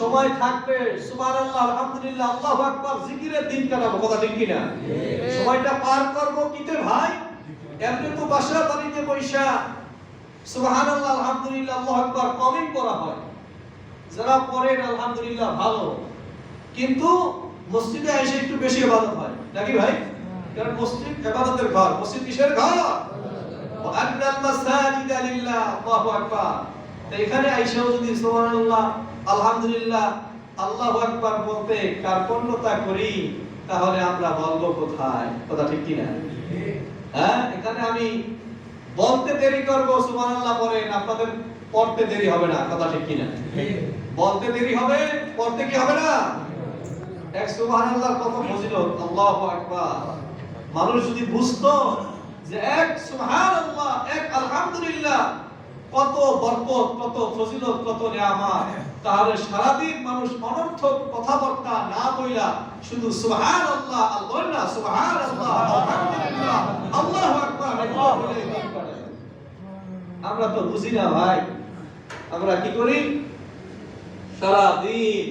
সময় থাকবে সুবহানাল্লাহ আলহামদুলিল্লাহ আল্লাহু আকবার জিকিরের দিন কাটাবো, কথা ঠিক কিনা? সময়টা পার করব কিতে ভাই? এমনি তো বাসা বাড়িতে বৈশা সুবহানাল্লাহ আলহামদুলিল্লাহ আল্লাহু আকবার কমই করা হয়, যারা পড়েন আলহামদুলিল্লাহ ভালো, কিন্তু মসজিদে এসে একটু বেশি ইবাদত হয় নাকি ভাই? কারণ মসজিদ ইবাদতের ঘর, মসজিদ কিসের ঘর? ওয়া আন্নাল মাসাজিদা লিল্লাহ, আল্লাহু আকবার। তাই এখানে আইসাও যদি সুবহানাল্লাহ আলহামদুলিল্লাহ আল্লাহু আকবার বলতে কার্পণ্যতা করি, তাহলে আমরা বলবো কোথায়? কথা ঠিক কি না? হ্যাঁ, এখানে আমি বলতে দেরি করব সুবহানাল্লাহ পড়েন, আপনাদের পড়তে দেরি হবে না, কথা ঠিক কি না? বলতে দেরি হবে, পড়তে কি হবে না? এক সুবহানাল্লাহ কত ফজিলত, আল্লাহু আকবার। মানুষ যদি বুঝতো যে এক সুবহানাল্লাহ, এক আলহামদুলিল্লাহ কত বরকত, কত ফজিলত, কত নিয়ামত, তাহলে সারাদিন মানুষ অনর্থক কথাবার্তা না বইলা শুধু সুবহানাল্লাহ আল্লাহ, সুবহানাল্লাহ আলহামদুলিল্লাহ আল্লাহু আকবার বলে দিন করে। আমরা তো বুঝি না ভাই, আমরা কি করি? সারাদিন